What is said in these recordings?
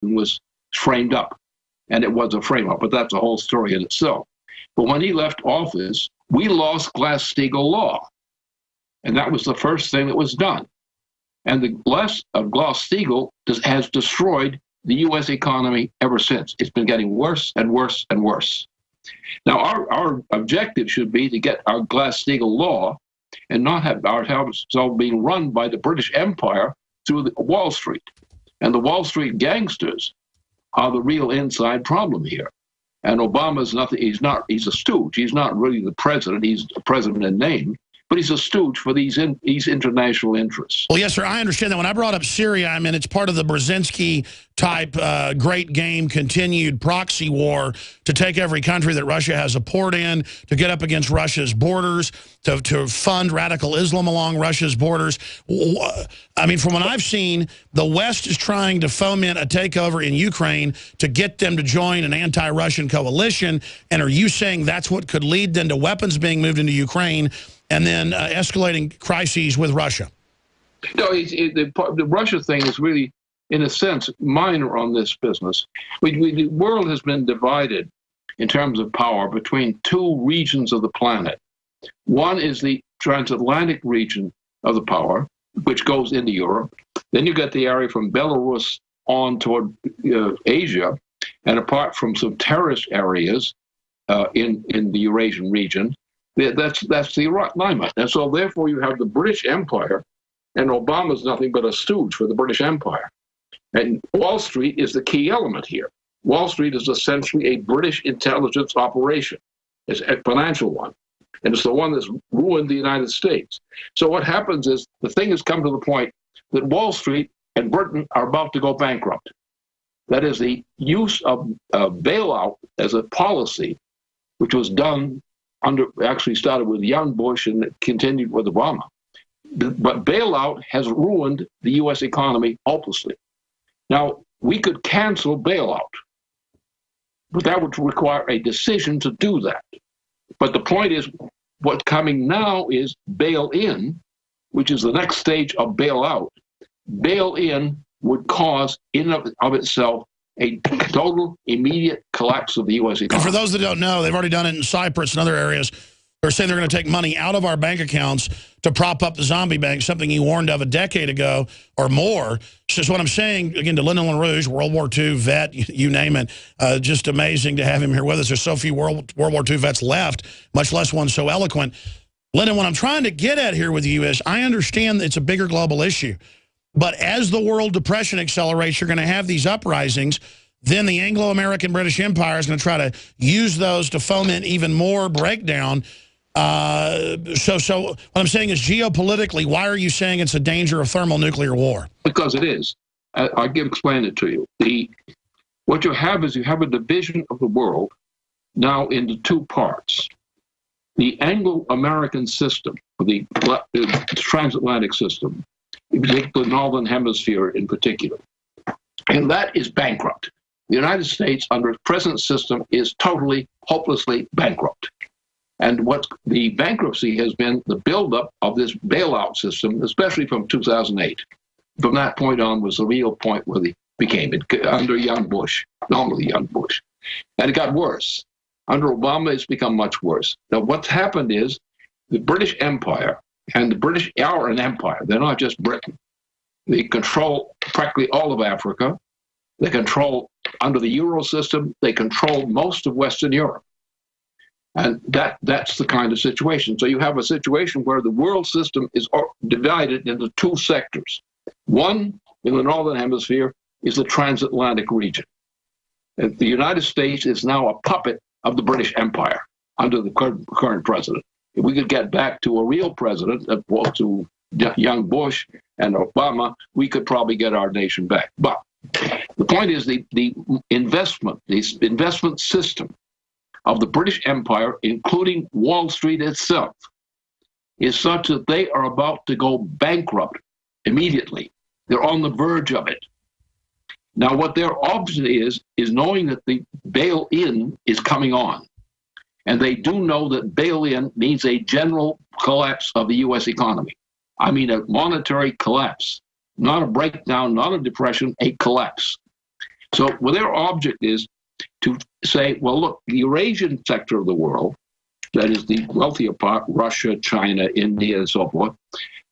was framed up, and it was a frame-up, but that's a whole story in itself. But when he left office, we lost Glass-Steagall law, and that was the first thing that was done. And the loss of Glass-Steagall has destroyed the U.S. economy ever since. It's been getting worse and worse and worse. Now, our objective should be to get our Glass-Steagall law and not have ourselves being run by the British Empire through Wall Street. And the Wall Street gangsters are the real inside problem here. And Obama's nothing, he's a stooge. He's not really the president. He's the president in name, but he's a stooge for these international interests. Well, yes, sir, I understand that. When I brought up Syria, I mean, it's part of the Brzezinski-type great game continued proxy war to take every country that Russia has a port in, to get up against Russia's borders, to fund radical Islam along Russia's borders. I mean, from what I've seen, the West is trying to foment a takeover in Ukraine to get them to join an anti-Russian coalition. And are you saying that's what could lead then to weapons being moved into Ukraine and then escalating crises with Russia? No, the Russia thing is really, in a sense, minor on this business. The world has been divided in terms of power between two regions of the planet. One is the transatlantic region of the power, which goes into Europe. Then you get the area from Belarus on toward Asia, and apart from some terrorist areas in the Eurasian region, that's the alignment. And so therefore you have the British Empire, and Obama's nothing but a stooge for the British Empire. And Wall Street is the key element here. Wall Street is essentially a British intelligence operation. It's a financial one. And it's the one that's ruined the United States. So what happens is the thing has come to the point that Wall Street and Britain are about to go bankrupt. That is, the use of bailout as a policy, which was done actually started with young Bush and it continued with Obama. But bailout has ruined the U.S. economy hopelessly. Now, we could cancel bailout, but that would require a decision to do that. But the point is, what's coming now is bail-in, which is the next stage of bailout. Bail-in would cause, in and of itself, a total, immediate collapse of the U.S. economy. And for those that don't know, they've already done it in Cyprus and other areas. They're saying they're going to take money out of our bank accounts to prop up the zombie bank, something he warned of a decade ago or more. So what I'm saying, again, to Lyndon LaRouche, World War II vet, you name it, just amazing to have him here with us. There's so few World War II vets left, much less one so eloquent. Lyndon, what I'm trying to get at here with you is I understand that it's a bigger global issue. But as the world depression accelerates, you're going to have these uprisings. Then the Anglo-American British Empire is going to try to use those to foment even more breakdown. So what I'm saying is, geopolitically, why are you saying it's a danger of thermonuclear war? Because it is. I'll explain it to you. What you have is you have a division of the world now into two parts. The Anglo-American system, the transatlantic system, the Northern Hemisphere in particular, and that is bankrupt. The United States, under its present system, is totally, hopelessly bankrupt. And what the bankruptcy has been the buildup of this bailout system, especially from 2008. From that point on was the real point where they became it, under young Bush, normally young Bush. And it got worse. Under Obama, it's become much worse. Now, what's happened is the British Empire, and the British are an empire. They're not just Britain. They control practically all of Africa. They control, under the Euro system, they control most of Western Europe. And that's the kind of situation. So you have a situation where the world system is divided into two sectors. One, in the Northern Hemisphere, is the transatlantic region. And the United States is now a puppet of the British Empire under the current president. If we could get back to a real president, to young Bush and Obama, we could probably get our nation back. But the point is the investment system of the British Empire, including Wall Street itself, is such that they are about to go bankrupt immediately. They're on the verge of it. Now, what their option is knowing that the bail-in is coming on. And they do know that bail-in means a general collapse of the U.S. economy. I mean a monetary collapse, not a breakdown, not a depression, a collapse. So well, their object is to say, well, look, the Eurasian sector of the world, that is the wealthier part, Russia, China, India, and so forth,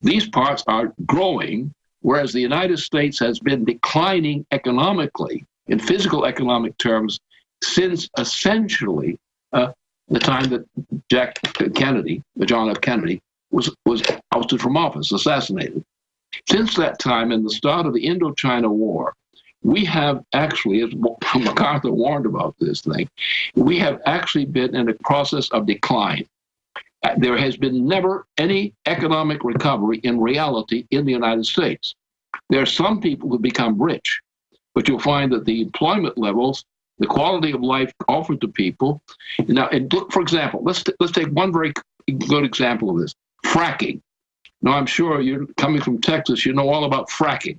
these parts are growing, whereas the United States has been declining economically, in physical economic terms, since essentially the time that John F. Kennedy, was ousted from office, assassinated. Since that time, and the start of the Indochina War, we have actually, as MacArthur warned about this thing, we have actually been in a process of decline. There has been never any economic recovery in reality in the United States. There are some people who become rich, but you'll find that the employment levels, the quality of life offered to people. Now, and for example, let's take one very good example of this: fracking. Now, I'm sure you're coming from Texas, you know all about fracking.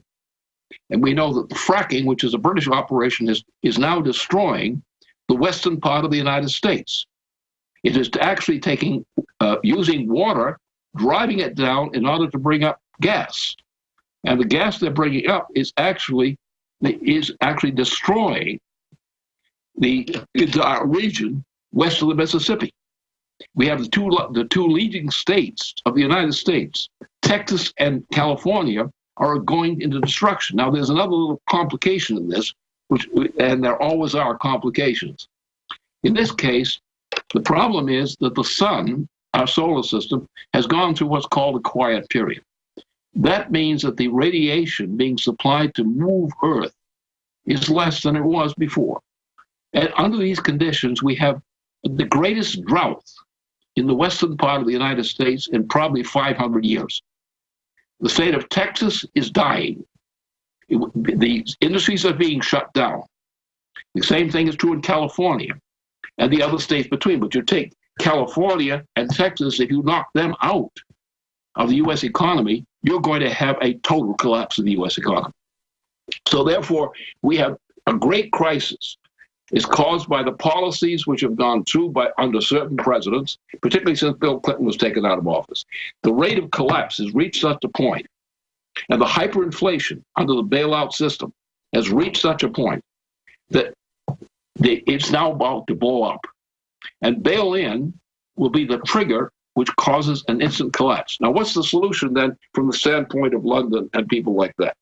And we know that the fracking, which is a British operation, is now destroying the western part of the United States. It is actually taking, using water, driving it down in order to bring up gas. And the gas they're bringing up is actually destroying the entire region west of the Mississippi. We have the two leading states of the United States, Texas and California, are going into destruction. Now, there's another little complication in this, and there always are complications. In this case, the problem is that the sun, our solar system, has gone through what's called a quiet period. That means that the radiation being supplied to move Earth is less than it was before. And under these conditions, we have the greatest drought in the western part of the United States in probably 500 years. The state of Texas is dying. The industries are being shut down. The same thing is true in California and the other states between. But you take California and Texas, if you knock them out of the U.S. economy, you're going to have a total collapse of the U.S. economy. So therefore, we have a great crisis. It's caused by the policies which have gone through under certain presidents, particularly since Bill Clinton was taken out of office. The rate of collapse has reached such a point, and the hyperinflation under the bailout system has reached such a point that it's now about to blow up. And bail-in will be the trigger which causes an instant collapse. Now, what's the solution then from the standpoint of London and people like that?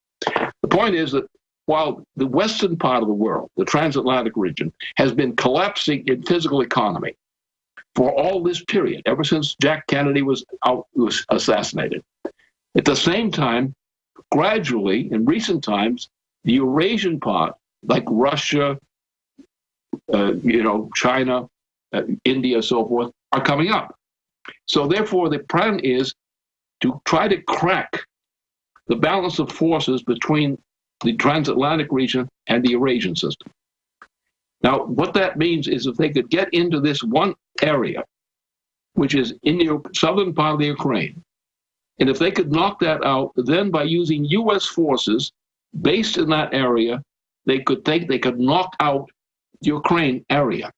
The point is that while the western part of the world, the transatlantic region, has been collapsing in physical economy for all this period, ever since Jack Kennedy was assassinated. At the same time, gradually, in recent times, the Eurasian part, like Russia, China, India, so forth, are coming up. So therefore, the plan is to try to crack the balance of forces between the transatlantic region and the Eurasian system. Now, what that means is if they could get into this one area, which is in the southern part of the Ukraine, and if they could knock that out, then by using U.S. forces based in that area, they could knock out the Ukraine area.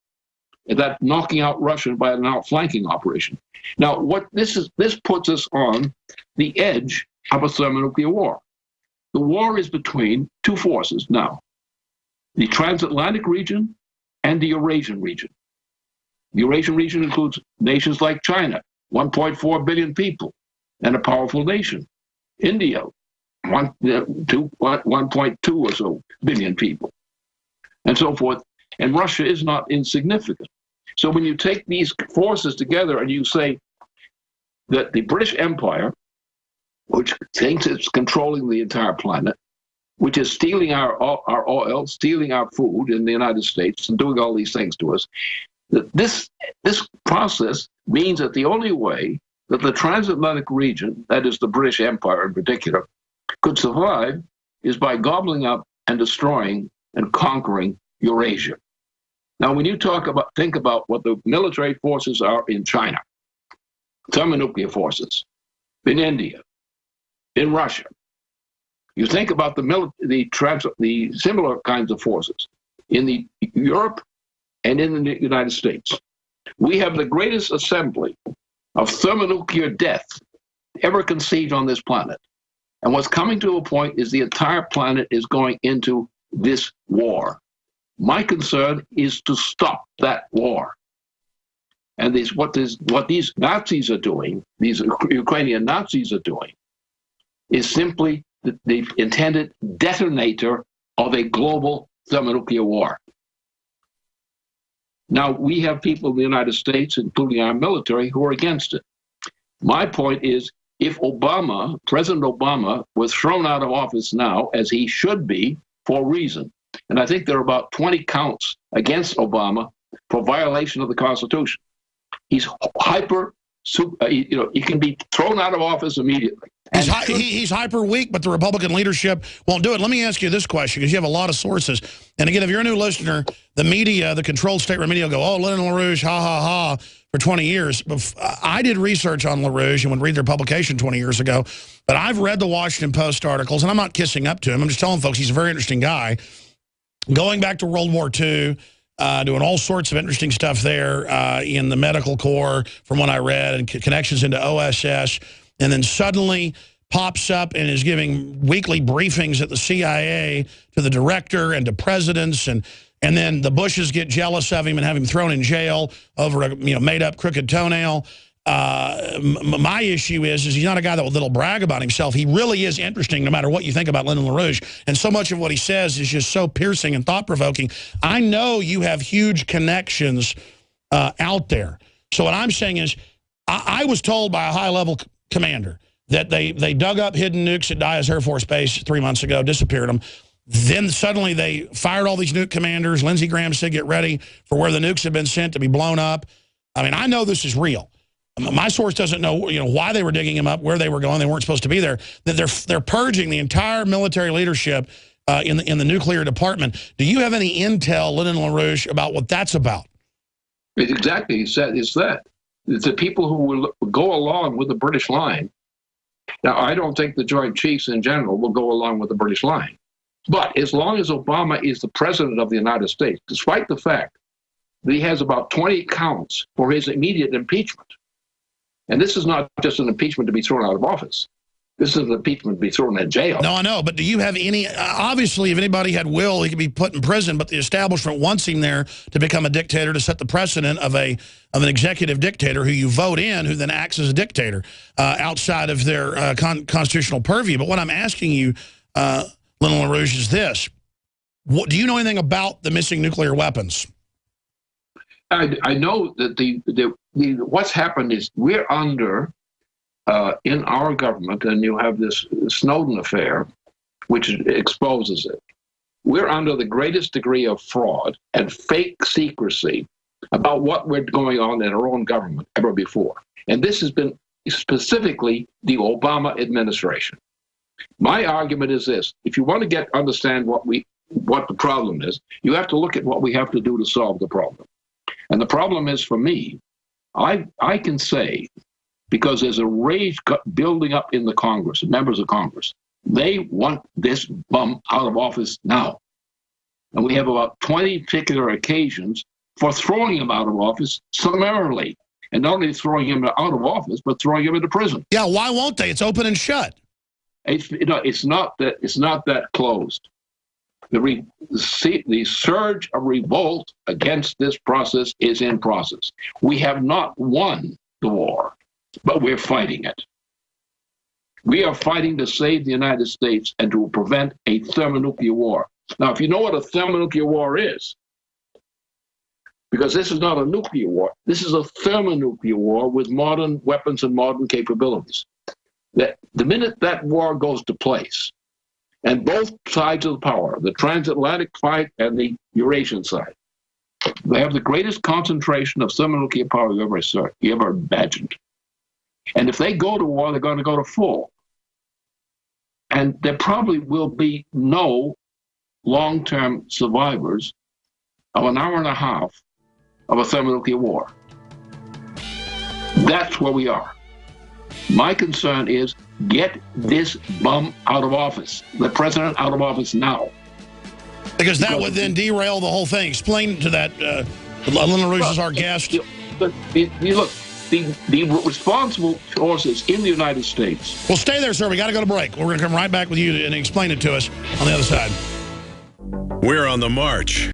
And that knocking out Russia by an outflanking operation. Now, this puts us on the edge of a thermonuclear war. The war is between two forces now, the transatlantic region and the Eurasian region. The Eurasian region includes nations like China, 1.4 billion people, and a powerful nation. India, 1.2 or so billion people, and so forth. And Russia is not insignificant. So when you take these forces together and you say that the British Empire, which thinks it's controlling the entire planet, which is stealing our oil, stealing our food in the United States, and doing all these things to us, that this process means that the only way that the transatlantic region, that is the British Empire in particular, could survive is by gobbling up and destroying and conquering Eurasia. Now, when you think about what the military forces are in China, thermonuclear forces, in India, in Russia, you think about the similar kinds of forces in Europe and in the United States. We have the greatest assembly of thermonuclear death ever conceived on this planet. And what's coming to a point is the entire planet is going into this war. My concern is to stop that war. And what these Nazis are doing, these Ukrainian Nazis are doing, is simply the intended detonator of a global thermonuclear war. Now, we have people in the United States, including our military, who are against it. My point is, if President Obama, was thrown out of office now, as he should be, for a reason, and I think there are about 20 counts against Obama for violation of the Constitution. He's he can be thrown out of office immediately. He's hyper weak, but the Republican leadership won't do it. Let me ask you this question, because you have a lot of sources. And again, if you're a new listener, the media, the controlled state media will go, oh, Lyndon LaRouche, ha, ha, ha, for 20 years. I did research on LaRouche and would read their publication 20 years ago. But I've read the Washington Post articles, and I'm not kissing up to him. I'm just telling folks he's a very interesting guy. Going back to World War II, doing all sorts of interesting stuff there in the medical corps, from what I read, and connections into OSS. And then suddenly pops up and is giving weekly briefings at the CIA to the director and to presidents, and then the Bushes get jealous of him and have him thrown in jail over a made-up crooked toenail. My issue is he's not a guy that'll brag about himself. He really is interesting, no matter what you think about Lyndon LaRouche. And so much of what he says is just so piercing and thought-provoking. I know you have huge connections out there. So what I'm saying is, I was told by a high-level commander that they dug up hidden nukes at Dyess Air Force Base 3 months ago, disappeared them. Then suddenly they fired all these nuke commanders. Lindsey Graham said, get ready for where the nukes have been sent to be blown up. I mean, I know this is real. My source doesn't know, why they were digging them up, where they were going. They weren't supposed to be there. That they're purging the entire military leadership in the nuclear department. Do you have any intel, Lyndon LaRouche, about what that's about? Exactly. It's that. It's the people who will go along with the British line. Now, I don't think the Joint Chiefs in general will go along with the British line. But as long as Obama is the president of the United States, despite the fact that he has about 20 counts for his immediate impeachment, and this is not just an impeachment to be thrown out of office. This is an impeachment to be thrown in jail. No, I know, but do you have any, obviously, if anybody had will, he could be put in prison, but the establishment wants him there to become a dictator, to set the precedent of an executive dictator who you vote in, who then acts as a dictator outside of their constitutional purview. But what I'm asking you, Lyndon LaRouche, is this. Do you know anything about the missing nuclear weapons? I know that what's happened is we're under, in our government, and you have this Snowden affair, which exposes it. We're under the greatest degree of fraud and fake secrecy about what we're going on in our own government ever before. And this has been specifically the Obama administration. My argument is this: if you want to understand what the problem is, you have to look at what we have to do to solve the problem. And the problem is, for me, I can say, because there's a rage building up in the Congress, members of Congress, they want this bum out of office now. And we have about 20 particular occasions for throwing him out of office summarily. And not only throwing him out of office, but throwing him into prison. Yeah, why won't they? It's open and shut. It's not that closed. The surge of revolt against this process is in process. We have not won the war, but we're fighting it. We are fighting to save the United States and to prevent a thermonuclear war. Now, if you know what a thermonuclear war is, because this is not a nuclear war, this is a thermonuclear war with modern weapons and modern capabilities. That the minute that war goes to place, and both sides of the power, the transatlantic side and the Eurasian side, they have the greatest concentration of thermonuclear power you ever imagined. And if they go to war, they're going to go to full. And there probably will be no long-term survivors of an hour and a half of a thermonuclear war. That's where we are. My concern is get this bum out of office, the president out of office now. Because that would then derail the whole thing. Explain to that, Lyndon LaRouche is our guest. Look, the responsible forces in the United States. Well, stay there, sir. We got to go to break. We're going to come right back with you and explain it to us on the other side. We're on the march.